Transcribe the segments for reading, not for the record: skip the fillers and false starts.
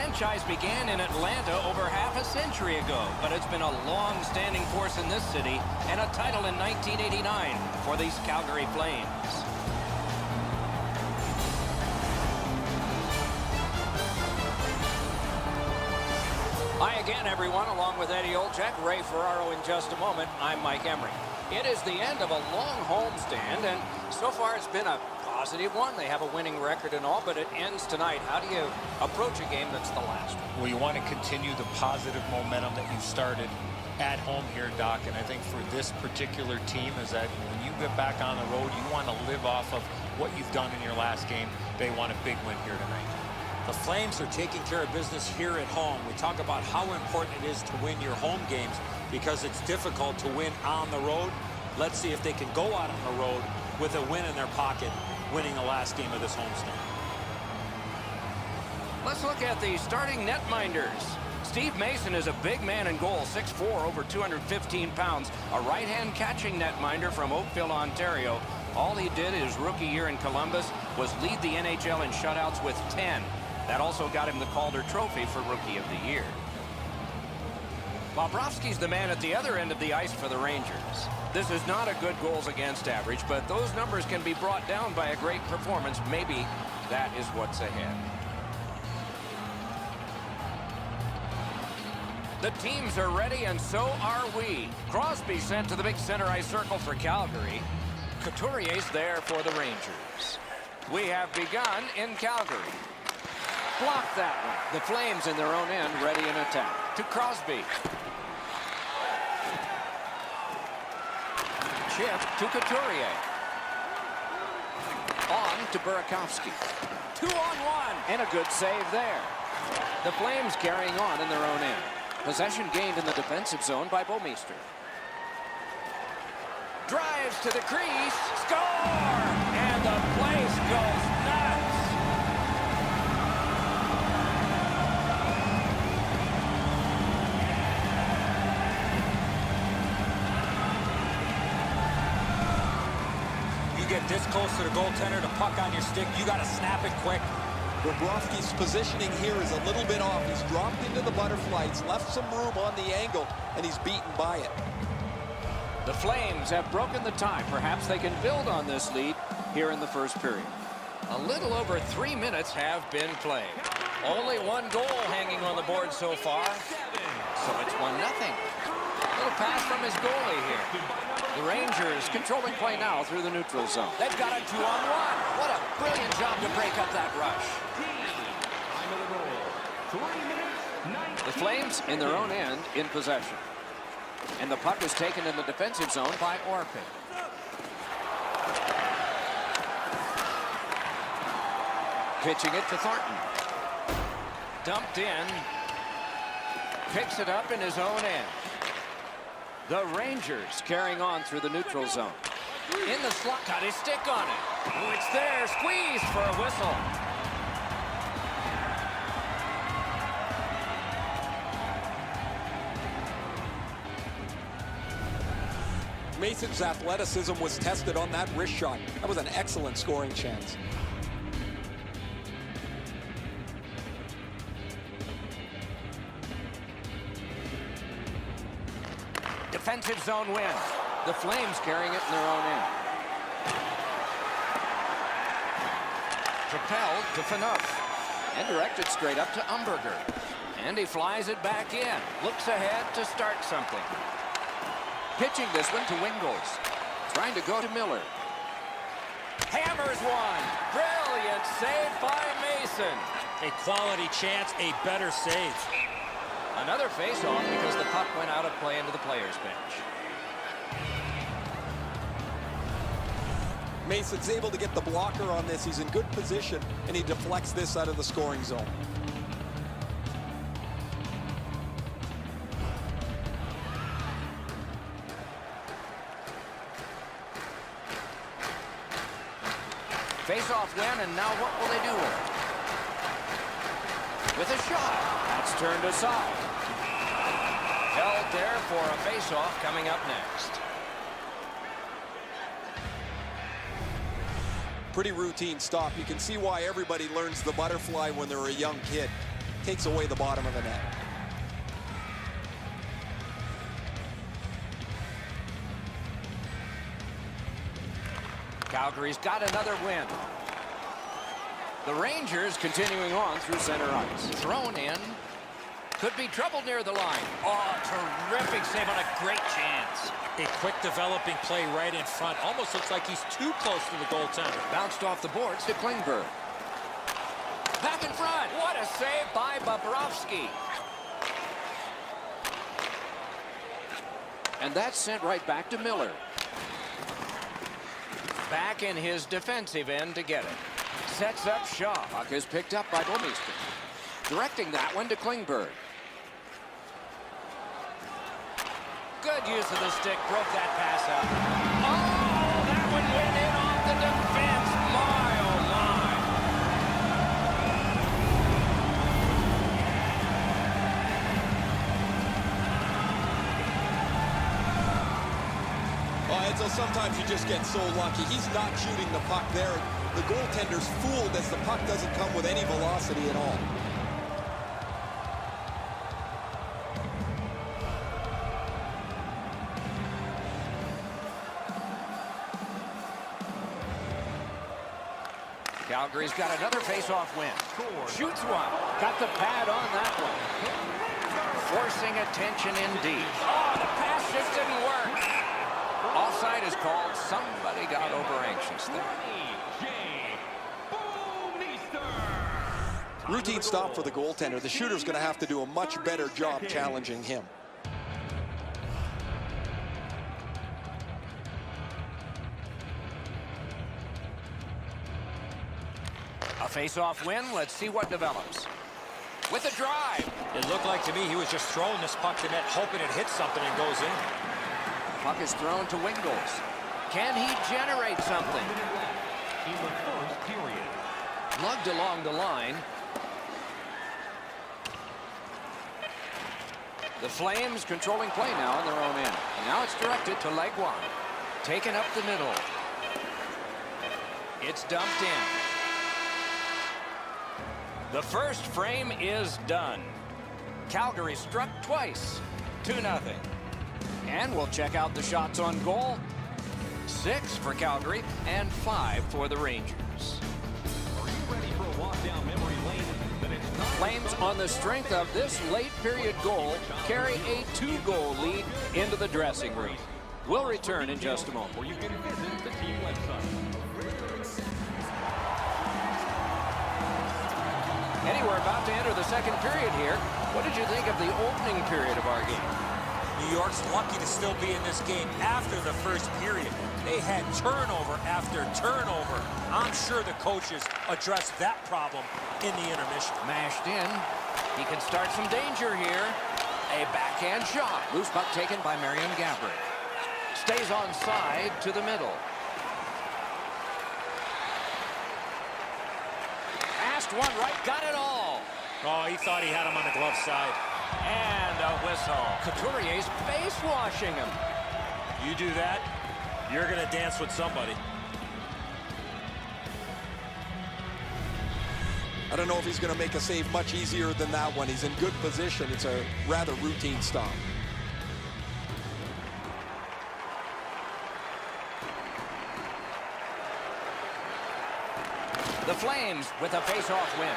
franchise began in Atlanta over half a century ago, but it's been a long-standing force in this city and a title in 1989 for these Calgary Flames. Hi again, everyone, along with Eddie Olczyk, Ray Ferraro in just a moment. I'm Mike Emery. It is the end of a long homestand, and so far it's been a positive one. They have a winning record and all, but it ends tonight. How do you approach a game that's the last one? Well, you want to continue the positive momentum that you started at home here, Doc, and I think for this particular team is that when you get back on the road, you want to live off of what you've done in your last game. They want a big win here tonight. The Flames are taking care of business here at home. We talk about how important it is to win your home games because it's difficult to win on the road. Let's see if they can go out on the road with a win in their pocket, winning the last game of this homestand. Let's look at the starting netminders. Steve Mason is a big man in goal, 6'4", over 215 pounds, a right-hand catching netminder from Oakville, Ontario. All he did his rookie year in Columbus was lead the NHL in shutouts with 10. That also got him the Calder Trophy for Rookie of the Year. Bobrovsky's the man at the other end of the ice for the Rangers. This is not a good goals against average, but those numbers can be brought down by a great performance. Maybe that is what's ahead. The teams are ready, and so are we. Crosby sent to the big center ice circle for Calgary. Couturier's there for the Rangers. We have begun in Calgary. Block that one. The Flames in their own end, ready in attack. To Crosby. Chip to Couturier. On to Burakovsky. 2-on-1. And a good save there. The Flames carrying on in their own end. Possession gained in the defensive zone by Bouwmeester. Drives to the crease. Score! And the place goes nuts. You get this close to the goaltender, the puck on your stick, you got to snap it quick. Bobrovsky's positioning here is a little bit off. He's dropped into the butterfly. He's left some room on the angle, and he's beaten by it. The Flames have broken the tie. Perhaps they can build on this lead here in the first period. A little over 3 minutes have been played. Only one goal hanging on the board so far. So it's 1-0. Little pass from his goalie here. The Rangers controlling play now through the neutral zone. They've got a 2-on-1. What a brilliant job to break up that rush. The Flames in their own end in possession. And the puck is taken in the defensive zone by Orpik. Pitching it to Thornton. Dumped in. Picks it up in his own end. The Rangers carrying on through the neutral zone. In the slot, got his stick on it. Oh, it's there. Squeezed for a whistle. Mason's athleticism was tested on that wrist shot. That was an excellent scoring chance. Defensive zone win. The Flames carrying it in their own end. Propelled to Phaneuf. And directed straight up to Umberger. And he flies it back in. Looks ahead to start something. Pitching this one to Wingles. Trying to go to Miller. Hammers one. Brilliant save by Mason. A quality chance, a better save. Another face-off because the puck went out of play into the players' bench. Mason's able to get the blocker on this. He's in good position, and he deflects this out of the scoring zone. Face-off win, and now what will they do with it? With a shot. That's turned aside. Held there for a face-off coming up next. Pretty routine stop. You can see why everybody learns the butterfly when they're a young kid. takes away the bottom of the net. Calgary's got another win. The Rangers continuing on through center ice. Thrown in. Could be trouble near the line. Oh, terrific save on a great chance. A quick developing play right in front. Almost looks like he's too close to the goaltender. Bounced off the boards to Klingberg. Back in front. What a save by Bobrovsky. And that's sent right back to Miller. Back in his defensive end to get it. Sets up Shaw. Puck is picked up by Bouwmeester. Directing that one to Klingberg. Good use of the stick. Broke that pass up. Oh, that one went in off the defense. My, oh, my. Oh, Edzo, sometimes you just get so lucky. He's not shooting the puck there. The goaltender's fooled as the puck doesn't come with any velocity at all. Calgary's got another face-off win. Shoots one. Got the pad on that one. Forcing attention indeed. Oh, the pass just didn't work. Offside is called. Somebody got over anxious there. Routine stop for the goaltender. The shooter's going to have to do a much better job challenging him. A face-off win. Let's see what develops. With a drive. It looked like to me he was just throwing this puck to net, hoping it hits something and goes in. Puck is thrown to Wingles. Can he generate something? In the first period. Lugged along the line. The Flames controlling play now on their own end. Now it's directed to Legwand. Taken up the middle. It's dumped in. The first frame is done. Calgary struck twice. 2-0. And we'll check out the shots on goal. 6 for Calgary and 5 for the Rangers. Are you ready for a walk down memory lane? Then it's time. Flames, on the strength of this late period goal, carry a 2-goal lead into the dressing room. We'll return in just a moment. Or you can visit the team website. Eddie, we're about to enter the second period here. What did you think of the opening period of our game? New York's lucky to still be in this game after the first period. They had turnover after turnover. I'm sure the coaches addressed that problem in the intermission. Mashed in. He can start some danger here. A backhand shot. Loose puck taken by Marion Gaborik. Stays onside to the middle. Passed one right, got it all. Oh, he thought he had him on the glove side. And a whistle. Couturier's face washing him. You do that, you're going to dance with somebody. I don't know if he's going to make a save much easier than that one. He's in good position. It's a rather routine stop. The Flames with a face-off win.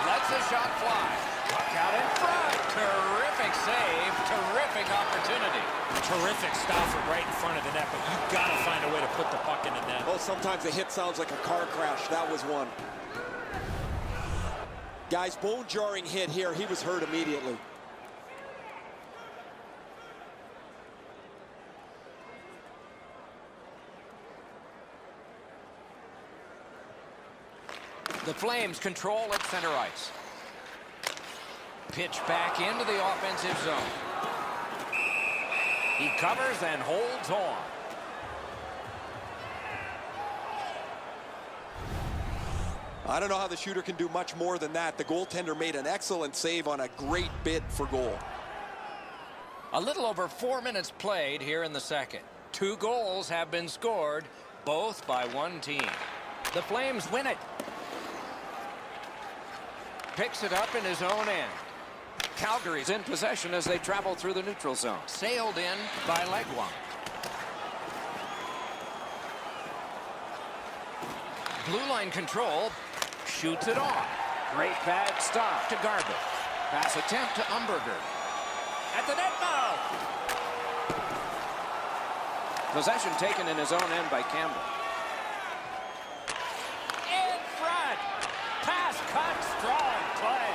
Lets the shot fly. Puck out in front. Terrific save. Terrific opportunity. Terrific stop from right in front of the net, but you got to find a way to put the puck in the net. Oh, sometimes a hit sounds like a car crash. That was one. Guys, bone-jarring hit here. He was hurt immediately. The Flames control at center ice. Pitch back into the offensive zone. He covers and holds on. I don't know how the shooter can do much more than that. The goaltender made an excellent save on a great bid for goal. A little over 4 minutes played here in the second. 2 goals have been scored, both by one team. The Flames win it. Picks it up in his own end. Calgary's in possession as they travel through the neutral zone. Sailed in by Legwang. Blue line control. Shoots it off. Great bad stop to Garbutt. Pass attempt to Umberger. At the net mouth. Possession taken in his own end by Campbell. In front. Pass cut. Strong play.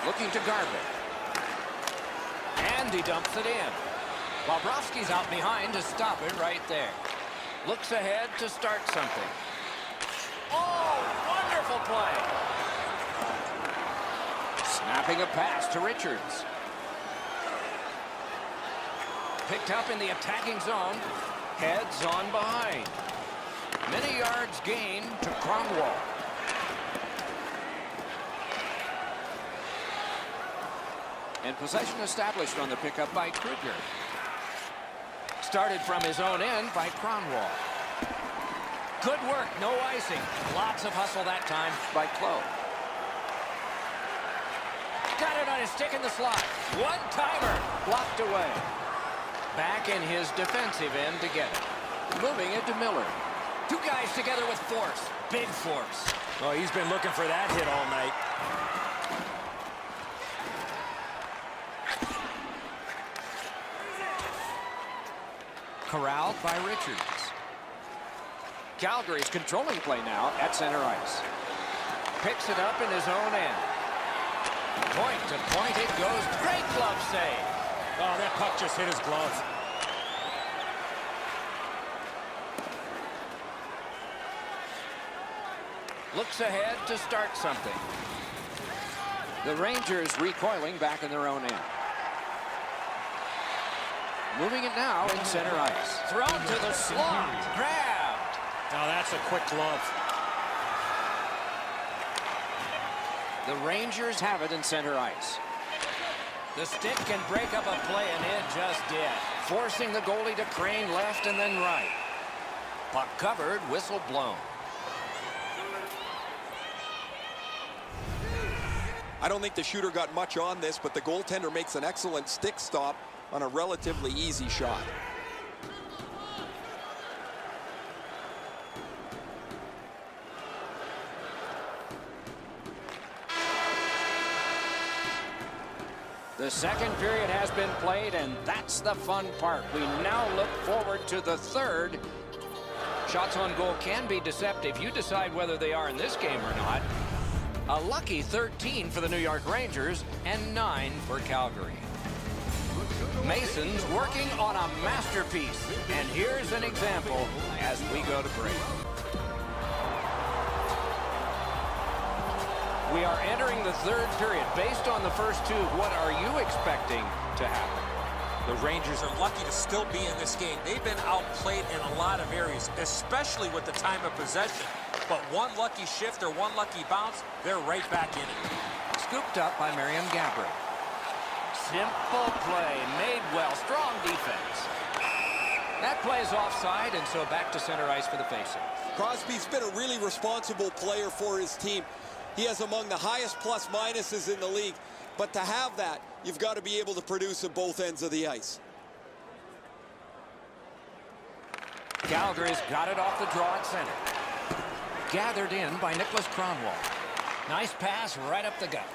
Looking to Garbutt. And he dumps it in. Bobrovsky's out behind to stop it right there. Looks ahead to start something. Oh, wonderful play. Snapping a pass to Richards. Picked up in the attacking zone. Heads on behind. Many yards gained to Cromwell. And possession established on the pickup by Kruger. Started from his own end by Cromwell. Good work, no icing. Lots of hustle that time by Clough. Got it on his stick in the slot. One-timer, blocked away. Back in his defensive end to get it. Moving it to Miller. Two guys together with force, big force. Oh, he's been looking for that hit all night. Corralled by Richards. Calgary's controlling play now at center ice. Picks it up in his own end. Point to point it goes. Great glove save. Oh, that puck just hit his glove. Looks ahead to start something. The Rangers recoiling back in their own end. Moving it now in center ice. Thrown to the slot. Grabbed. Now that's a quick glove. The Rangers have it in center ice. The stick can break up a play, and it just did. Forcing the goalie to crane left and then right. Puck covered, whistle blown. I don't think the shooter got much on this, but the goaltender makes an excellent stick stop on a relatively easy shot. The second period has been played, and that's the fun part. We now look forward to the third. Shots on goal can be deceptive. You decide whether they are in this game or not. A lucky 13 for the New York Rangers and 9 for Calgary. Mason's working on a masterpiece, and here's an example as we go to break. We are entering the third period. Based on the first two, what are you expecting to happen? The Rangers are lucky to still be in this game. They've been outplayed in a lot of areas, especially with the time of possession. But one lucky shift or one lucky bounce, they're right back in it. Scooped up by Mariam Gaborik. Simple play, made well, strong defense. That plays offside, and so back to center ice for the faceoff. Crosby's been a really responsible player for his team. He has among the highest plus-minuses in the league. But to have that, you've got to be able to produce at both ends of the ice. Calgary's got it off the draw at center. Gathered in by Nicholas Cromwell. Nice pass right up the gut.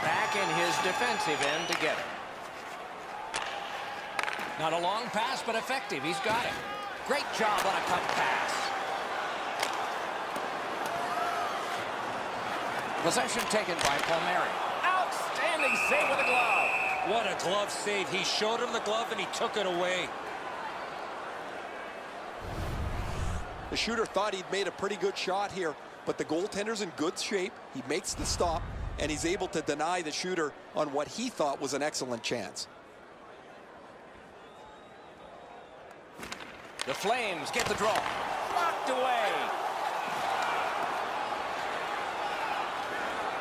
Back in his defensive end to get it. Not a long pass, but effective. He's got it. Great job on a cut pass. Possession taken by Palmieri. Outstanding save with a glove. What a glove save. He showed him the glove and he took it away. The shooter thought he'd made a pretty good shot here, but the goaltender's in good shape. He makes the stop, and he's able to deny the shooter on what he thought was an excellent chance. The Flames get the draw. Blocked away.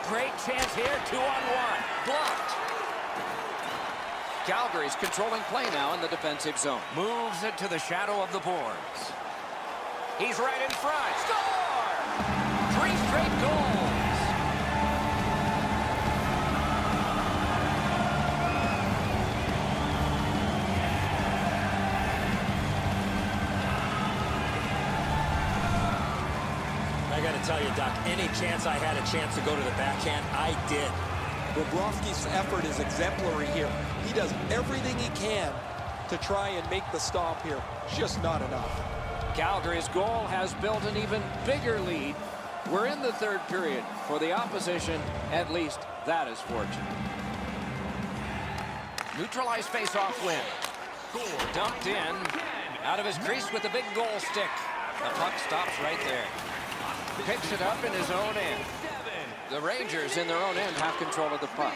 Great chance here, 2-on-1. Blocked. Calgary's controlling play now in the defensive zone. Moves it to the shadow of the boards. He's right in front. Score! 3 straight goals. I got to tell you, Doc, any chance I had a chance to go to the backhand, I did. Bobrovsky's effort is exemplary here. He does everything he can to try and make the stop here. Just not enough. Calgary's goal has built an even bigger lead. We're in the third period. For the opposition, at least that is fortunate. Neutralized face-off win. Dumped in. Out of his crease with the big goal stick. The puck stops right there. Picks it up in his own end. The Rangers in their own end have control of the puck.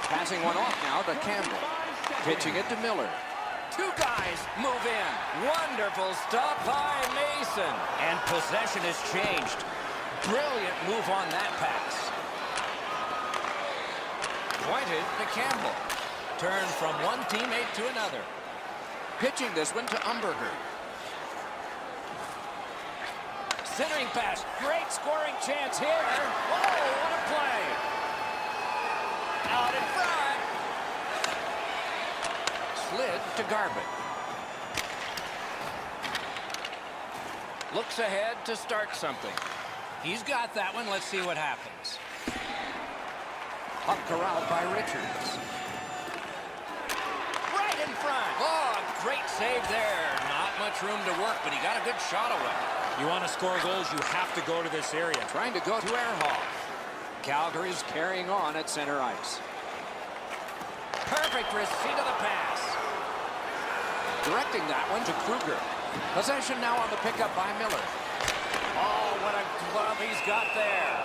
Passing one off now to Campbell. Pitching it to Miller. 2 guys move in. Wonderful stop by Mason. And possession has changed. Brilliant move on that pass. Pointed to Campbell. Turn from one teammate to another. Pitching this one to Umberger. Centering pass. Great scoring chance here. Oh, what a play. Out in front. Slid to Garbutt. Looks ahead to start something. He's got that one. Let's see what happens. Puck corralled by Richards. Right in front. Oh, great save there. Not much room to work, but he got a good shot away. You want to score goals, you have to go to this area. Trying to go to Ehrhoff. Calgary's carrying on at center ice. Perfect receipt of the pass. Directing that one to Kruger. Possession now on the pickup by Miller. Oh, what a glove he's got there.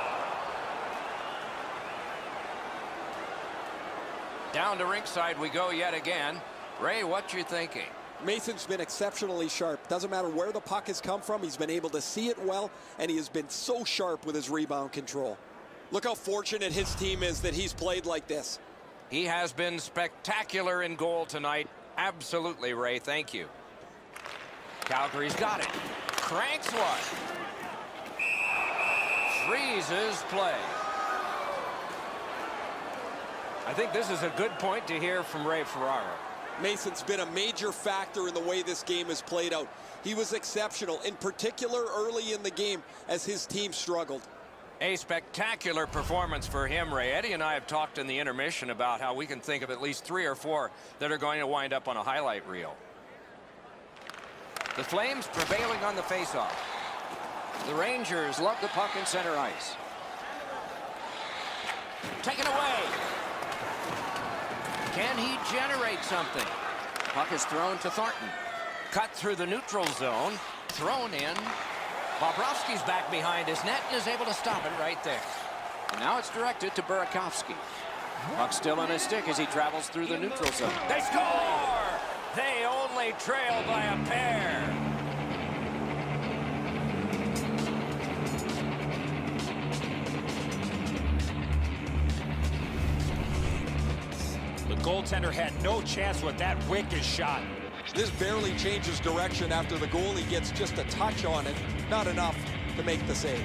Down to rinkside we go yet again. Ray, what you thinking? Mason's been exceptionally sharp. Doesn't matter where the puck has come from. He's been able to see it well, and he has been so sharp with his rebound control. Look how fortunate his team is that he's played like this. He has been spectacular in goal tonight. Absolutely, Ray. Thank you. Calgary's got it. Cranks one. Freezes play. I think this is a good point to hear from Ray Ferraro. Mason's been a major factor in the way this game has played out. He was exceptional, in particular early in the game as his team struggled. A spectacular performance for him, Ray. Eddie and I have talked in the intermission about how we can think of at least 3 or 4 that are going to wind up on a highlight reel. The Flames prevailing on the faceoff. The Rangers love the puck in center ice. Taken away. Can he generate something? Puck is thrown to Thornton. Cut through the neutral zone. Thrown in. Bobrovsky's back behind his net and is able to stop it right there. And now it's directed to Burakovsky. Puck still on his stick as he travels through the neutral zone. They score! They only trail by a pair. The goaltender had no chance with that wicked shot. This barely changes direction after the goalie gets just a touch on it. Not enough to make the save.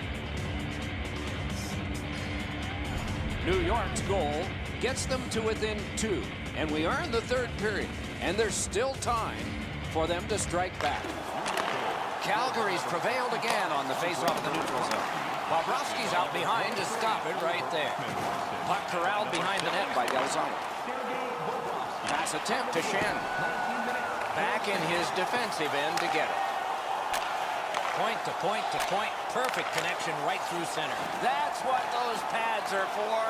New York's goal gets them to within 2. And we are in the third period. And there's still time for them to strike back. Calgary's prevailed again on the faceoff of the neutral zone. Bobrovsky's out behind to stop it right there. Puck corralled behind the net by Delzano. Pass attempt to Shannon. Back in his defensive end to get it. Point to point to point. Perfect connection right through center. That's what those pads are for.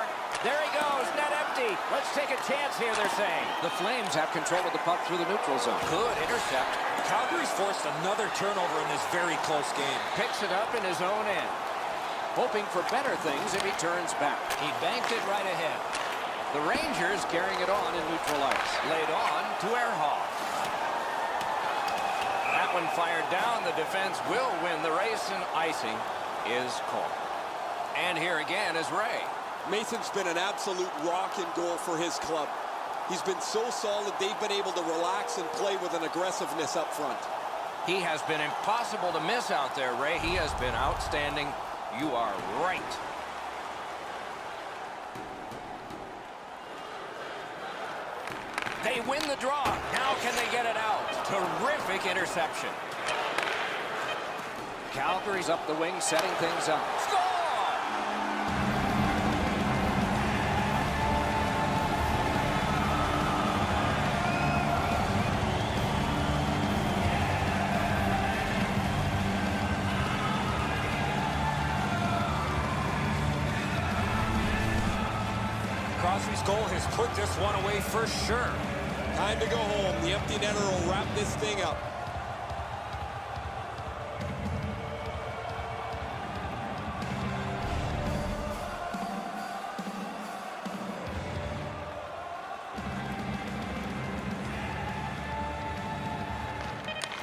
There he goes. Net empty. Let's take a chance here, they're saying. The Flames have control of the puck through the neutral zone. Good intercept. Calgary's forced another turnover in this very close game. Picks it up in his own end. Hoping for better things if he turns back. He banked it right ahead. The Rangers carrying it on in neutral ice. Laid on to Ehrhoff. That one fired down. The defense will win the race, and icing is called. And here again is Ray. Mason's been an absolute rock in goal for his club. He's been so solid, they've been able to relax and play with an aggressiveness up front. He has been impossible to miss out there, Ray. He has been outstanding. You are right. They win the draw. Now can they get it out? Terrific interception. Calgary's up the wing, setting things up. Score! Crosby's goal has put this one away for sure. Time to go home. The empty netter will wrap this thing up.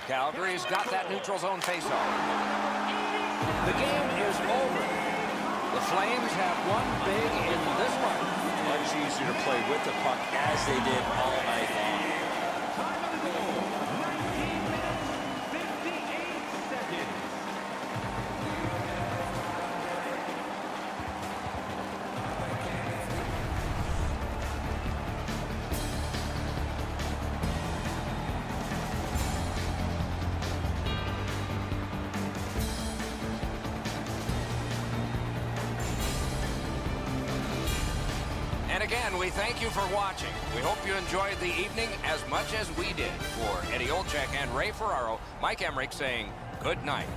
Calgary's got that neutral zone faceoff. The game is over. The Flames have won big in this one. Much easier to play with the puck as they did all night long. Time of the goal, 19 minutes, 58 seconds. And again, we thank you for watching. We hope you enjoyed the evening as much as we did. For Eddie Olczyk and Ray Ferraro, Mike Emmerich saying good night.